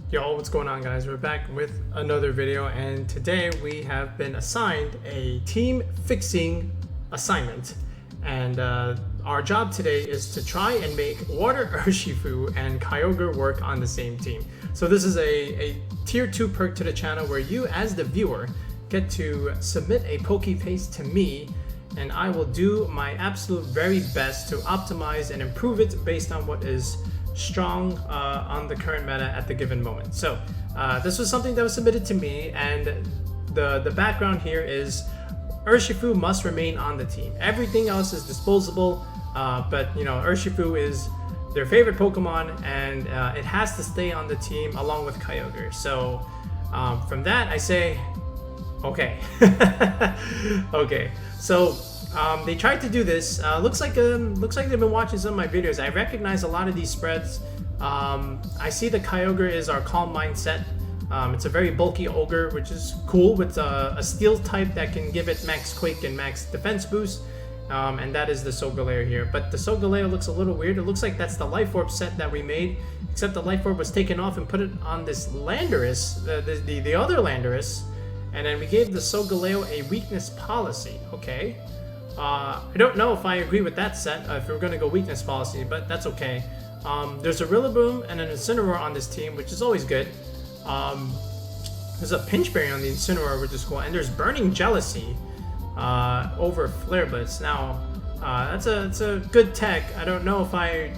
Yo, what's going on, guys? We're back with another video, and today we have been assigned a team fixing assignment, and our job today is to try and make Water Urshifu and Kyogre work on the same team. So this is a tier 2 perk to the channel where you as the viewer get to submit a Pokepaste to me, and I will do my absolute very best to optimize and improve it based on what is strong on the current meta at the given moment. So this was something that was submitted to me, and the background here is Urshifu must remain on the team. Everything else is disposable, but you know, Urshifu is their favorite Pokemon, and it has to stay on the team along with Kyogre. So from that I say okay. Okay, so they tried to do this. Looks like they've been watching some of my videos. I recognize a lot of these spreads. I see the Kyogre is our Calm Mindset. It's a very bulky ogre, which is cool, with a steel type that can give it max Quake and max defense boost. And that is the Solgaleo here. But the Solgaleo looks a little weird. It looks like that's the Life Orb set that we made, except the Life Orb was taken off and put it on this Landorus, the other Landorus. And then we gave the Solgaleo a weakness policy. Okay. I don't know if I agree with that set, if we're going to go weakness policy, but that's okay. There's a Rillaboom and an Incineroar on this team, which is always good. There's a Pinch Berry on the Incineroar, which is cool, and there's Burning Jealousy over Flare Blitz. Now, that's a good tech. I don't know if I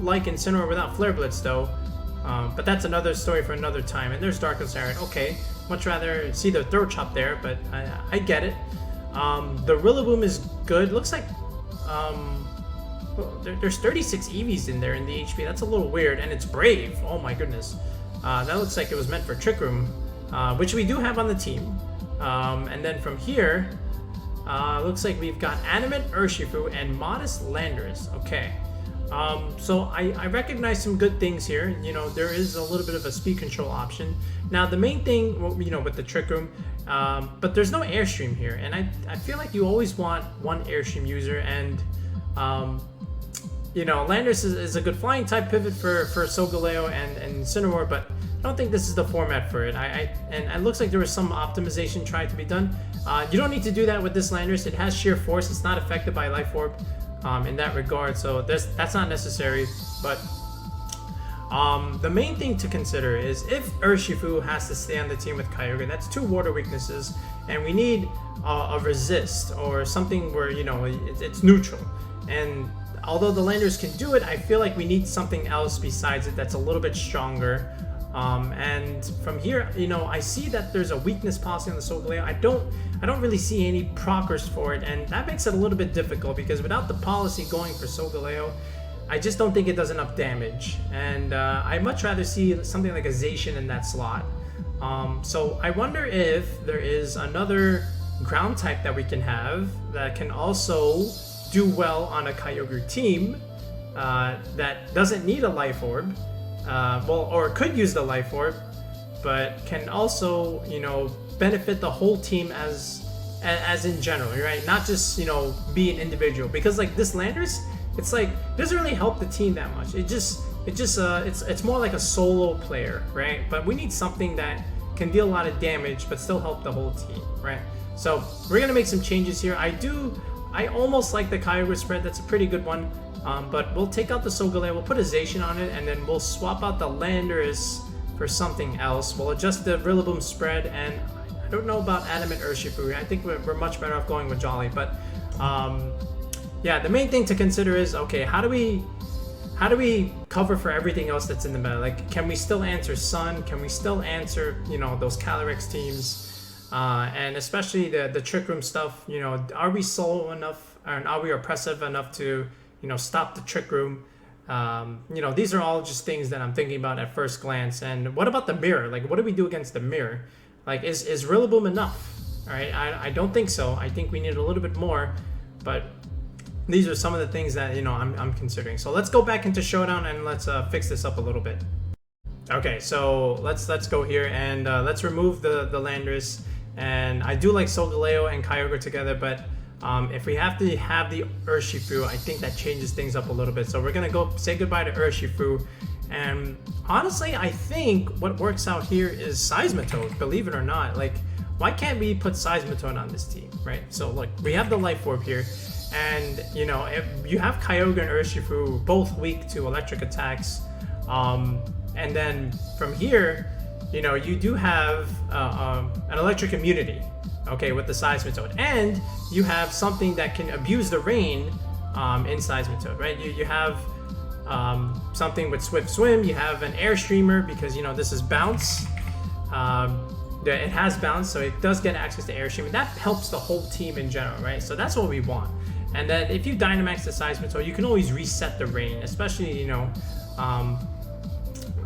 like Incineroar without Flare Blitz though, but that's another story for another time. And there's Darkness-Errant. Okay, much rather see the Throat Chop there, but I get it. The Rillaboom is good. Looks like there's 36 EVs in there in the HP. That's a little weird, and it's Brave. Oh my goodness. That looks like it was meant for Trick Room, which we do have on the team. And then from here, looks like we've got Animate Urshifu and Modest Landorus. Okay. So I recognize some good things here. You know, there is a little bit of a speed control option. Now the main thing, you know, with the Trick Room, but there's no airstream here, and I feel like you always want one airstream user, and you know, Landorus is a good flying type pivot for Solgaleo and Incineroar, but I don't think this is the format for it. And it looks like there was some optimization tried to be done. You don't need to do that with this Landorus. It has sheer force. It's not affected by Life Orb in that regard, so that's not necessary. But the main thing to consider is if Urshifu has to stay on the team with Kyogre, that's 2 water weaknesses, and we need a resist or something where, you know, it's neutral. And although the Landorus can do it, I feel like we need something else besides it that's a little bit stronger. And from here, you know, I see that there's a weakness policy on the Solgaleo. I don't really see any proccers for it, and that makes it a little bit difficult because without the policy going for Solgaleo, I just don't think it does enough damage. And I'd much rather see something like a Zacian in that slot. So I wonder if there is another ground type that we can have that can also do well on a Kyogre team that doesn't need a Life Orb. Well, or could use the Life Orb, but can also, you know, benefit the whole team as in general, right? Not just, you know, be an individual, because like this Landorus, it's like doesn't really help the team that much. It's more like a solo player, right? But we need something that can deal a lot of damage but still help the whole team, right? So we're gonna make some changes here. I almost like the Kyogre spread. That's a pretty good one. But we'll take out the Solgaleo, we'll put a Zacian on it, and then we'll swap out the Landorus for something else. We'll adjust the Rillaboom spread, and I don't know about Animate Urshifu. I think we're much better off going with Jolly. But yeah, the main thing to consider is, okay, how do we cover for everything else that's in the meta? Like, can we still answer Sun? Can we still answer, you know, those Calyrex teams? And especially the Trick Room stuff, you know, are we solo enough, and are we oppressive enough to, you know, stop the Trick Room? You know, these are all just things that I'm thinking about at first glance. And what about the mirror? Like, what do we do against the mirror? Like, is Rillaboom enough? All right, I don't think so. I think we need a little bit more, but these are some of the things that, you know, I'm considering. So let's go back into Showdown and let's fix this up a little bit. Okay, so let's go here and let's remove the Landorus. And I do like Solgaleo and Kyogre together, but if we have to have the Urshifu, I think that changes things up a little bit. So we're gonna go say goodbye to Urshifu, And honestly, I think what works out here is Seismitoad, believe it or not. Like, why can't we put Seismitoad on this team, right? So look, we have the Life Orb here, and you know, if you have Kyogre and Urshifu both weak to electric attacks, and then from here, you know, you do have an electric immunity, okay, with the Seismitoad, and you have something that can abuse the rain in Seismitoad, right? You have something with Swift Swim, you have an Airstreamer because, you know, this is Bounce. It has Bounce, so it does get access to Airstream, and that helps the whole team in general, right? So that's what we want. And then if you Dynamax the Seismitoad, you can always reset the rain, especially, you know,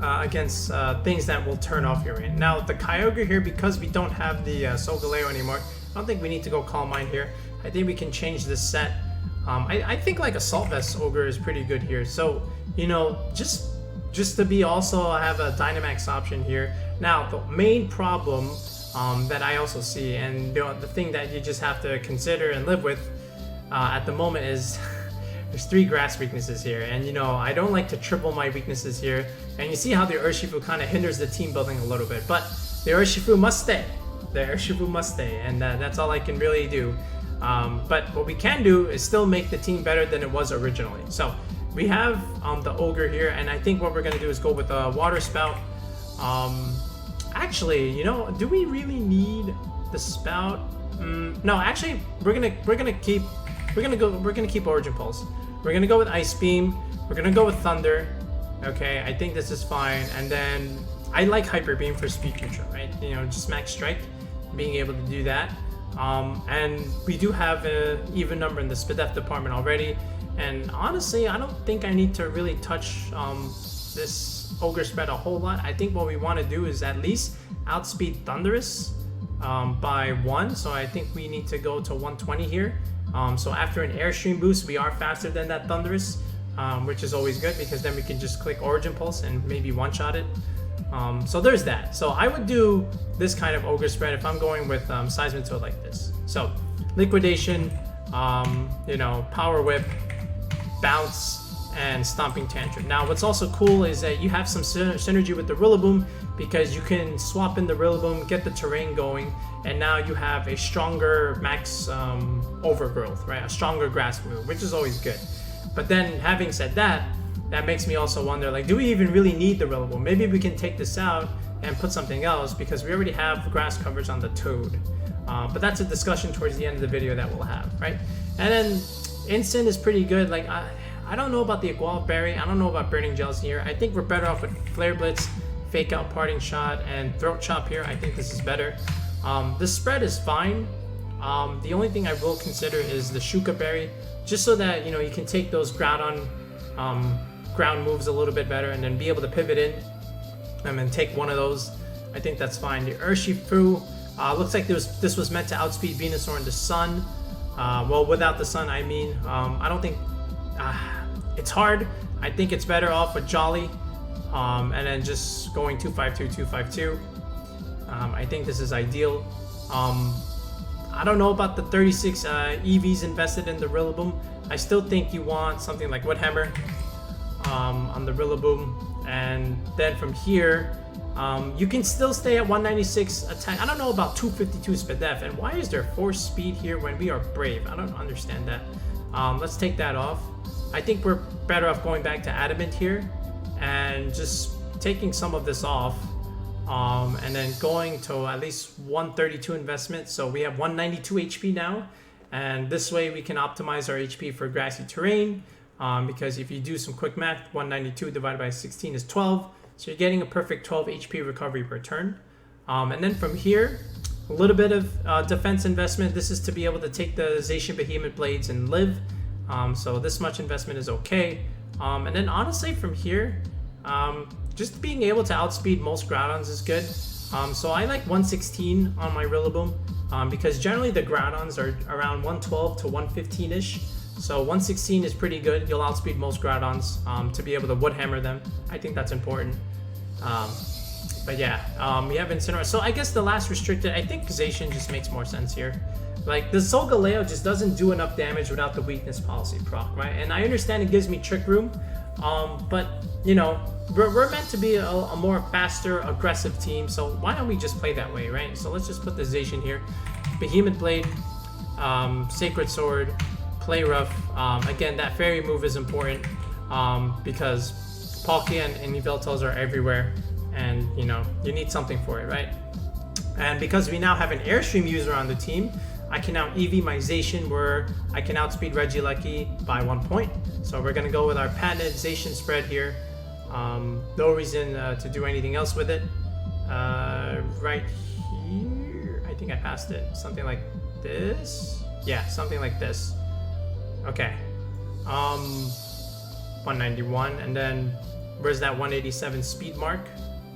against things that will turn off your rain. Now, the Kyogre here, because we don't have the Solgaleo anymore, I don't think we need to go Calm Mind here. I think we can change this set. I think like Assault Vest Ogre is pretty good here. So, you know, just to be also have a Dynamax option here. Now, the main problem that I also see, and you know, the thing that you just have to consider and live with at the moment is there's 3 grass weaknesses here, and you know, I don't like to triple my weaknesses here. And you see how the Urshifu kind of hinders the team building a little bit, but the Urshifu must stay. The Urshifu must stay, and that's all I can really do. But what we can do is still make the team better than it was originally. So we have the Ogre here, and I think what we're gonna do is go with a Water Spout. Actually, you know, do we really need the Spout? No, actually, we're gonna keep Origin Pulse. We're gonna go with Ice Beam. We're gonna go with Thunder. Okay, I think this is fine. And then I like Hyper Beam for speed control, right? You know, just Max Strike, being able to do that. And we do have an even number in the Spadef department already. And honestly, I don't think I need to really touch this Ogre spread a whole lot. I think what we want to do is at least outspeed Thundurus by 1. So I think we need to go to 120 here. So after an Airstream boost, we are faster than that Thundurus, which is always good because then we can just click Origin Pulse and maybe one-shot it. So there's that. So I would do this kind of Ogre spread if I'm going with Seismitoad like this. So Liquidation, you know, Power Whip, Bounce, and Stomping Tantrum. Now what's also cool is that you have some synergy with the Rillaboom because you can swap in the Rillaboom, get the terrain going, and now you have a stronger Max Overgrowth, right? A stronger grass move, which is always good. But then having said that, that makes me also wonder, like, do we even really need the Rillaboom? Maybe we can take this out and put something else because we already have grass coverage on the Toad. But that's a discussion towards the end of the video that we'll have, right? And then Instant is pretty good. Like, I don't know about the Equal Berry. I don't know about Burning Gels here. I think we're better off with Flare Blitz, Fake Out Parting Shot, and Throat Chop here. I think this is better. The spread is fine. The only thing I will consider is the Shuka Berry, just so that, you know, you can take those ground moves a little bit better and then be able to pivot in and then take one of those. I think that's fine. The Urshifu looks like this was meant to outspeed Venusaur in the sun. Well, without the sun, I mean. I don't think it's hard. I think it's better off with Jolly, and then just going 252, 252. I think this is ideal. I don't know about the 36 EVs invested in the Rillaboom. I still think you want something like Wood Hammer on the Rillaboom, and then from here you can still stay at 196 attack. I don't know about 252 Spadef, and why is there 4 speed here when we are Brave? I don't understand that. Let's take that off. I think we're better off going back to Adamant here and just taking some of this off, and then going to at least 132 investment. So we have 192 HP now, and this way we can optimize our HP for Grassy Terrain, because if you do some quick math, 192 divided by 16 is 12, so you're getting a perfect 12 HP recovery per turn. And then from here, a little bit of defense investment. This is to be able to take the Zacian Behemoth Blades and live. So this much investment is okay. And then honestly from here, just being able to outspeed most Groudons is good. So I like 116 on my Rillaboom, because generally the Groudons are around 112 to 115-ish. So 116 is pretty good. You'll outspeed most Groudons to be able to Wood Hammer them. I think that's important. But yeah, we have Incineroar. So I guess the last restricted, I think Zacian just makes more sense here. Like, the Solgaleo just doesn't do enough damage without the weakness policy proc, right? And I understand it gives me Trick Room, But you know, we're meant to be a more faster, aggressive team. So why don't we just play that way, right? So let's just put the Zacian here. Behemoth Blade, Sacred Sword, Play Rough. Again, that fairy move is important because Palkia and Yveltals are everywhere, and you know, you need something for it, right? And because we now have an airstream user on the team, I can now EV my Zacian where I can outspeed Regieleki by 1 point. So we're gonna go with our patented Zacian spread here. No reason to do anything else with it. Right here, I think I passed it. Something like this. Yeah, something like this. Okay. 191, and then where's that 187 speed mark?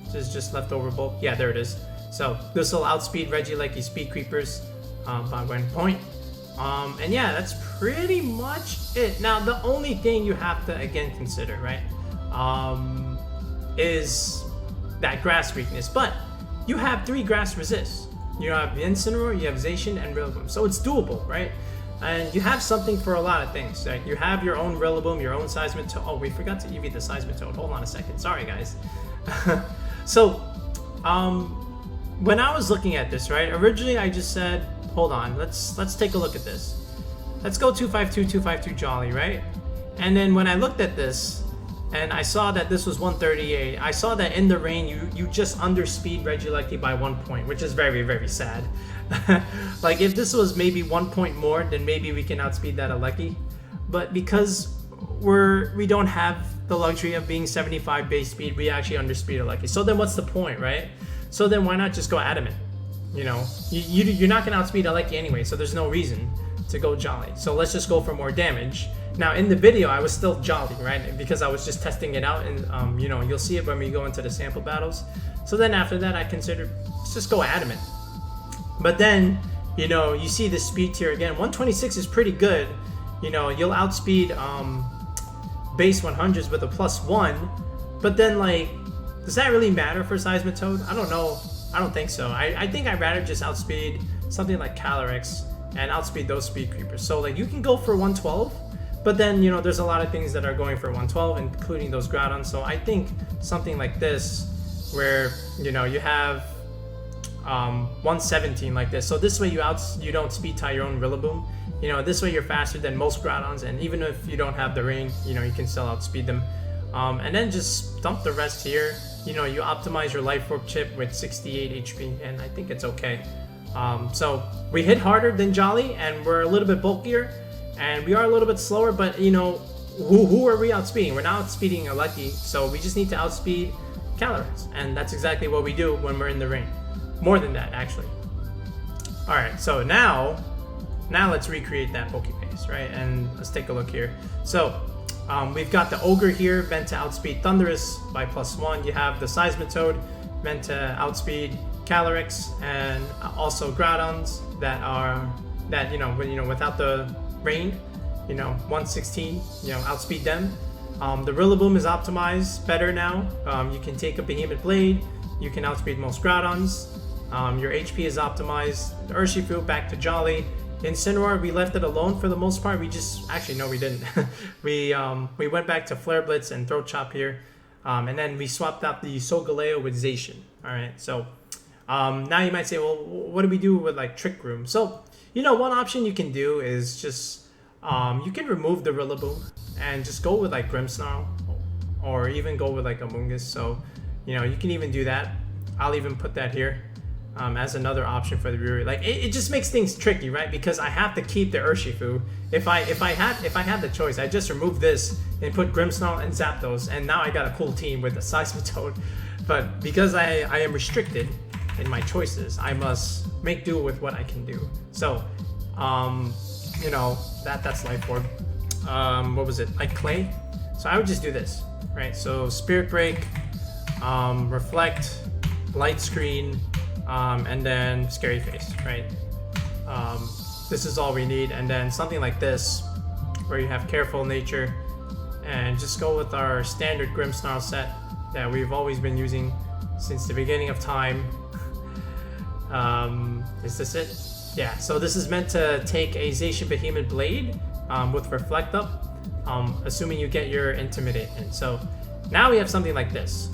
This is just leftover bulk. Yeah, there it is. So this will outspeed Regieleki speed creepers by 1 point. And yeah, that's pretty much it. Now the only thing you have to again consider, right, is that grass weakness. But you have 3 grass resists. You have Incineroar, you have Zacian, and Rillaboom. So it's doable, right? And you have something for a lot of things. Right? You have your own Rillaboom, your own Seismitoad. Oh, we forgot to EV the Seismitoad. Hold on a second. Sorry, guys. So, when I was looking at this, right, originally I just said, hold on, let's take a look at this. Let's go 252, 252 Jolly, right? And then when I looked at this, and I saw that this was 138, I saw that in the rain you just underspeed Regieleki by 1 point, which is very, very sad. Like if this was maybe 1 point more, then maybe we can outspeed that Aleki. But because we don't have the luxury of being 75 base speed, we actually underspeed Aleki. So then what's the point, right? So then why not just go Adamant? You know, you're not gonna outspeed Aleki anyway, so there's no reason to go Jolly. So let's just go for more damage. Now in the video I was still Jolly, right? Because I was just testing it out, and you know, you'll see it when we go into the sample battles. So then after that I considered, let's just go Adamant. But then, you know, you see the speed tier again. 126 is pretty good. You know, you'll outspeed base 100s with a +1. But then, like, does that really matter for Seismitoad? I don't know. I don't think so. I think I'd rather just outspeed something like Calyrex and outspeed those speed creepers. So, like, you can go for 112. But then, you know, there's a lot of things that are going for 112, including those Groudons. So I think something like this, where, you know, you have 117 like this. So this way you don't speed tie your own Rillaboom. You know, this way you're faster than most Groudons, and even if you don't have the rain, you know, you can still outspeed them. And then just dump the rest here. You know, you optimize your Life Orb chip with 68 HP, and I think it's okay. So we hit harder than Jolly, and we're a little bit bulkier, and we are a little bit slower, but you know, who are we outspeeding? We're not outspeeding Aleki, so we just need to outspeed Calyrex, and that's exactly what we do when we're in the rain. More than that, actually. Alright, so now let's recreate that Pokepaste, right? And let's take a look here. So, we've got the Ogre here, meant to outspeed Thundurus by +1. You have the Seismitoad, meant to outspeed Calyrex, and also Groudons that you know, without the rain, you know, 116, you know, outspeed them. The Rillaboom is optimized better now. You can take a Behemoth Blade, you can outspeed most Groudons. Your HP is optimized. The Urshifu back to Jolly. Incineroar, we left it alone for the most part. We just, actually no, we didn't. we went back to Flare Blitz and Throat Chop here, and then we swapped out the Solgaleo with Zacian. All right, so now you might say, well, what do we do with like Trick Room? So you know, one option you can do is just you can remove the Rillaboom and just go with like Grimmsnarl, or even go with like Amoonguss. So you know, you can even do that. I'll even put that here. As another option for the brewery. Like it just makes things tricky, right? Because I have to keep the Urshifu. If I had the choice, I just remove this and put Grimmsnarl and Zapdos, and now I got a cool team with the Seismitoad. But because I am restricted in my choices, I must make do with what I can do. So, you know, that's Life Orb. What was it? Like Clay. So I would just do this, right? So Spirit Break, Reflect, Light Screen. And then Scary Face, right? This is all we need. And then something like this, where you have Careful Nature, and just go with our standard Grimmsnarl set that we've always been using since the beginning of time. Is this it? Yeah, so this is meant to take a Zacian Behemoth Blade with Reflect Up. assuming you get your Intimidate in. So now we have something like this.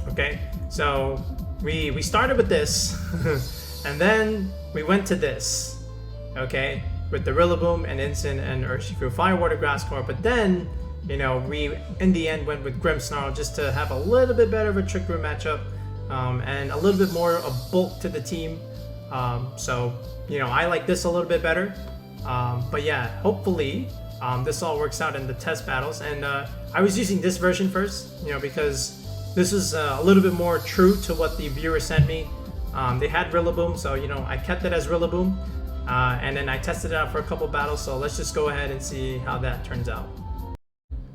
Okay, so we started with this, and then we went to this. Okay, with the Rillaboom and Incin and Urshifu Firewater Grass Core, but then, you know, we in the end went with Grimmsnarl just to have a little bit better of a Trick Room matchup, and a little bit more of bulk to the team. So, you know, I like this a little bit better. But yeah, hopefully this all works out in the test battles. And I was using this version first, you know, because this is a little bit more true to what the viewer sent me. They had Rillaboom, so, you know, I kept it as Rillaboom. And then I tested it out for a couple battles, so let's just go ahead and see how that turns out.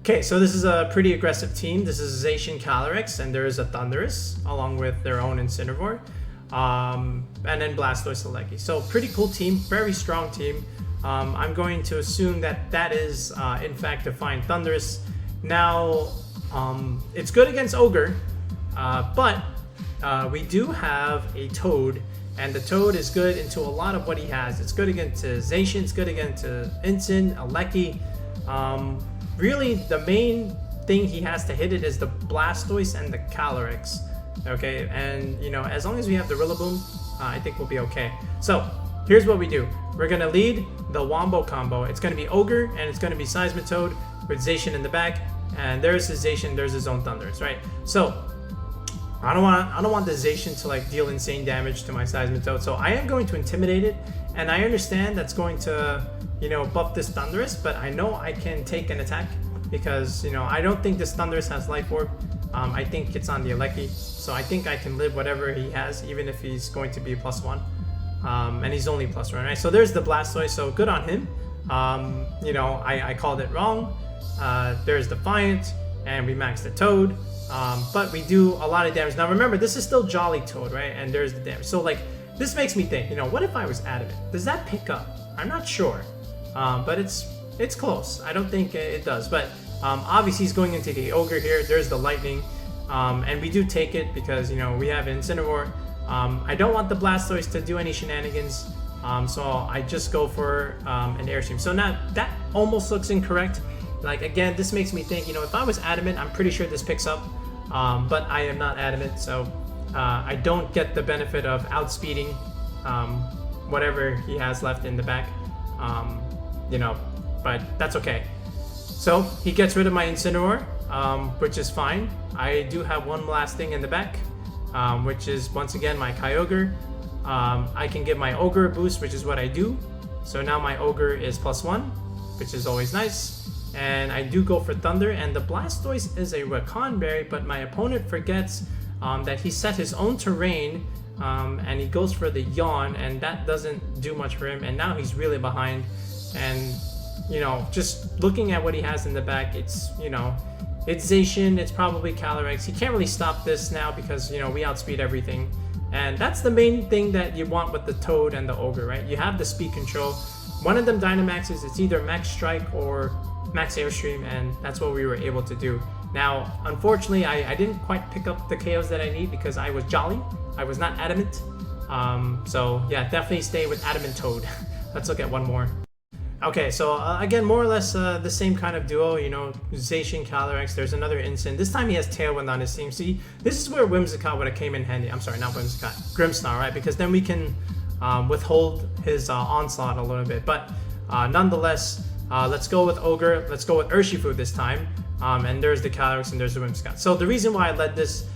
Okay, so this is a pretty aggressive team. This is Zacian, Calyrex, and there is a Thundurus along with their own Incineroar, and then Blastoise, Alecki. So pretty cool team, very strong team. I'm going to assume that that is in fact Defiant Thundurus. Now, it's good against Ogre, but we do have a Toad, and the Toad is good into a lot of what he has. It's good against Zacian, it's good against Incin, Alecki. Really, the main thing he has to hit it is the Blastoise and the Calyrex. Okay, and you know, as long as we have the Rillaboom, I think we'll be okay. So here's what we do. We're gonna lead the Wombo combo. It's gonna be Ogre and it's gonna be Seismitoad with Zacian in the back, and there's his Zacian, there's his own Thundurus, right? So I don't want the Zacian to like deal insane damage to my Seismitoad, so I am going to Intimidate it, and I understand that's going to, you know, buff this Thundurus, but I know I can take an attack because, you know, I don't think this Thundurus has Life Orb. I think it's on the Alecki, so I think I can live whatever he has, even if he's going to be +1. And he's only +1, right? So there's the Blastoise, so good on him. You know, I called it wrong. There's Defiant, and we maxed the Toad. But we do a lot of damage. Now remember, this is still Jolly Toad, right? And there's the damage. So like, this makes me think, you know, what if I was Adamant? Does that pick up? I'm not sure. But it's close. I don't think it does. But obviously he's going into the Ogre here. There's the Lightning. And we do take it because, you know, we have Incineroar. I don't want the Blastoise to do any shenanigans. So I just go for an Airstream. So now that almost looks incorrect. Like, again, this makes me think, you know, if I was Adamant, I'm pretty sure this picks up. But I am not Adamant, so I don't get the benefit of outspeeding whatever he has left in the back. You know, but that's okay. So he gets rid of my Incineroar, which is fine. I do have one last thing in the back, which is once again my Kyogre. I can give my Ogre a boost, which is what I do. So now my Ogre is +1, which is always nice. And I do go for Thunder, and the Blastoise is a Rakan Berry, but my opponent forgets that he set his own terrain, and he goes for the Yawn, and that doesn't do much for him, and now he's really behind. And, you know, just looking at what he has in the back, it's, you know, it's Zacian, it's probably Calyrex. He can't really stop this now because, you know, we outspeed everything. And that's the main thing that you want with the Toad and the Ogre, right? You have the speed control. One of them Dynamaxes, it's either Max Strike or Max Airstream, and that's what we were able to do. Now, unfortunately, I didn't quite pick up the KOs that I need because I was Jolly. I was not Adamant. So yeah, definitely stay with Adamant Toad. Let's look at one more. Okay, so again, more or less the same kind of duo, you know, Zacian, Calyrex. There's another Incin. This time he has Tailwind on his team. See, this is where Whimsicott would have came in handy. I'm sorry, not Whimsicott, Grimmsnarl, right? Because then we can withhold his onslaught a little bit. But nonetheless, let's go with Ogre. Let's go with Urshifu this time. And there's the Calyrex and there's the Whimsicott. So the reason why I led this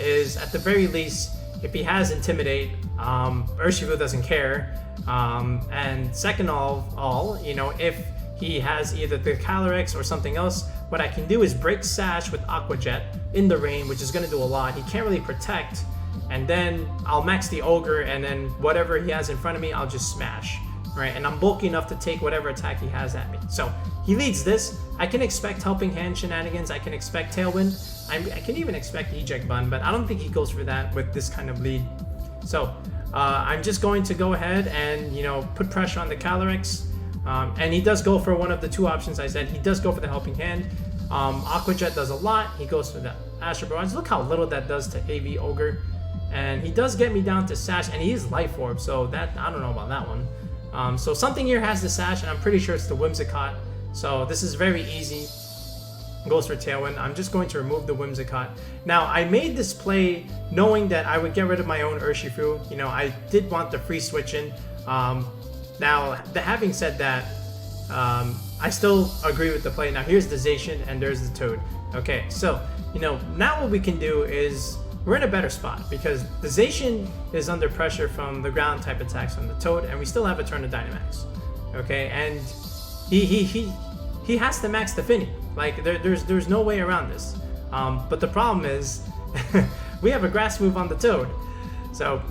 is, at the very least, if he has Intimidate, Urshifu doesn't care. And second of all, you know, if he has either the Calyrex or something else, what I can do is break Sash with Aqua Jet in the rain, which is going to do a lot. He can't really protect, and then I'll max the Ogre, and then whatever he has in front of me, I'll just smash, right? And I'm bulky enough to take whatever attack he has at me. So he leads this. I can expect Helping Hand shenanigans. I can expect Tailwind. I can even expect Eject Bun, but I don't think he goes for that with this kind of lead. So I'm just going to go ahead and, you know, put pressure on the Calyrex. And he does go for one of the two options I said. He does go for the Helping Hand. Aqua Jet does a lot. He goes for the Astral Barrage. Look how little that does to AV Ogre. And he does get me down to Sash, and he is Life Orb, so that, I don't know about that one. So something here has the Sash, and I'm pretty sure it's the Whimsicott. So this is very easy. Goes for Tailwind. I'm just going to remove the Whimsicott. Now, I made this play knowing that I would get rid of my own Urshifu. You know, I did want the free switch in. Now, having said that, I still agree with the play. Now, here's the Zacian and there's the Toad. Okay, so, you know, now what we can do is we're in a better spot because the Zacian is under pressure from the ground type attacks on the Toad, and we still have a turn of Dynamax. Okay, and he has to max the Finny. Like, there's no way around this. But the problem is, we have a Grass move on the Toad. So,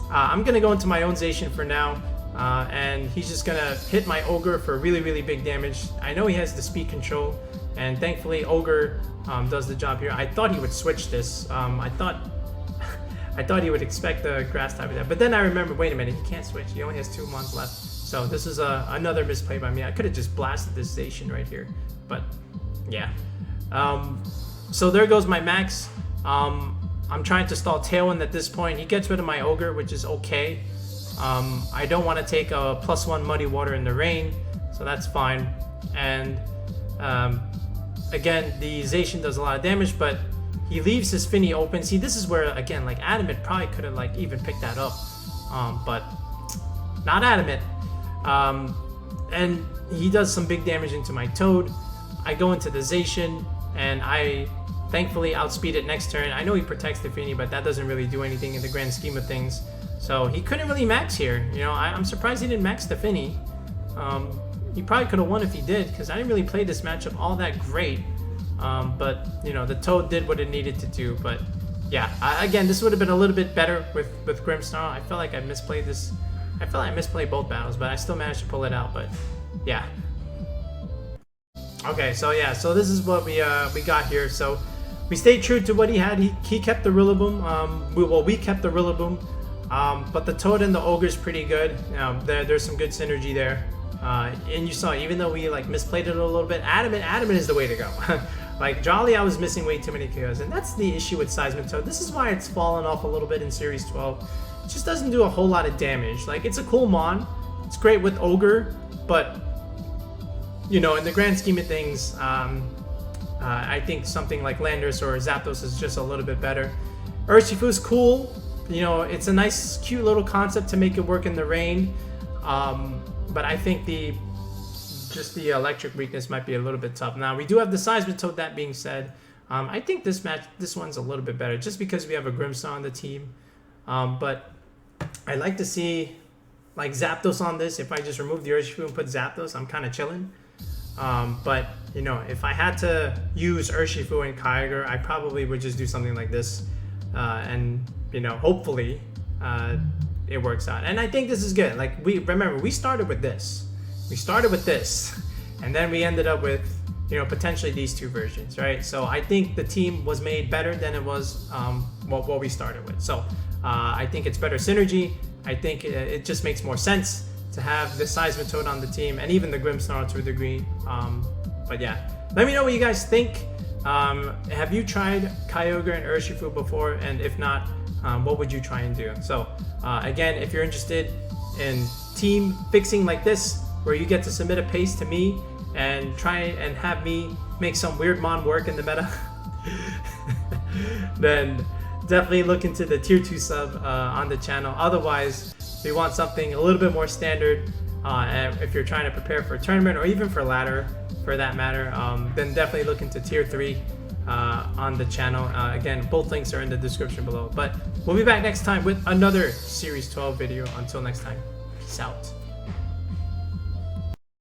I'm going to go into my own Zacian for now. And he's just going to hit my Ogre for really, really big damage. I know he has the speed control. And thankfully, Ogre does the job here. I thought he would switch this. I thought he would expect the Grass type of that. But then I remember, wait a minute, he can't switch. He only has 2 months left. So this is another misplay by me. I could have just blasted this Zacian right here. But yeah. So there goes my Max. I'm trying to stall Tailwind at this point. He gets rid of my Ogre, which is okay. I don't want to take a +1 Muddy Water in the rain, so that's fine. And again, the Zacian does a lot of damage, but he leaves his Finny open. See, this is where, again, like Adamant probably could have like even picked that up, but not Adamant. And he does some big damage into my Toad. I go into the Zacian, and I thankfully outspeed it next turn. I know he protects the Finny, but that doesn't really do anything in the grand scheme of things. So he couldn't really max here. You know, I'm surprised he didn't max the Finny. He probably could have won if he did, because I didn't really play this matchup all that great. But, you know, the Toad did what it needed to do. But, yeah, again, this would have been a little bit better with Grimmsnarl. I felt like I misplayed this. I felt like I misplayed both battles, but I still managed to pull it out. But, yeah. Okay, so, yeah, so this is what we got here. So we stayed true to what he had. He kept the Rillaboom. We kept the Rillaboom. But the Toad and the Ogre is pretty good. There's some good synergy there. And you saw, even though we like misplayed it a little bit, Adamant is the way to go. Like Jolly, I was missing way too many KOs, and that's the issue with Seismitoad. This is why it's fallen off a little bit in Series 12. It just doesn't do a whole lot of damage. Like, it's a cool mon. It's great with Ogre, but you know, in the grand scheme of things, I think something like Landorus or Zapdos is just a little bit better. Urshifu's cool. You know, it's a nice, cute little concept to make it work in the rain. But I think just the electric weakness might be a little bit tough. Now, we do have the Seismitoad, that being said. I think this one's a little bit better just because we have a Grimmsnarl on the team. But I'd like to see like Zapdos on this. If I just remove the Urshifu and put Zapdos, I'm kind of chilling. But, you know, if I had to use Urshifu and Kyogre, I probably would just do something like this. And, you know, hopefully it works out. And I think this is good. Like, we started with this. And then we ended up with, you know, potentially these two versions, right? So I think the team was made better than it was what we started with. So I think it's better synergy. I think it just makes more sense to have the Seismitoad on the team, and even the Grimmsnarl to a degree. But yeah, let me know what you guys think. Have you tried Kyogre and Urshifu before? And if not, what would you try and do? So again, if you're interested in team fixing like this, where you get to submit a paste to me and try and have me make some weird mon work in the meta, then definitely look into the tier 2 sub on the channel. Otherwise, if you want something a little bit more standard, if you're trying to prepare for a tournament or even for ladder for that matter, then definitely look into tier 3 on the channel. Again, both links are in the description below. But we'll be back next time with another Series 12 video. Until next time, peace out.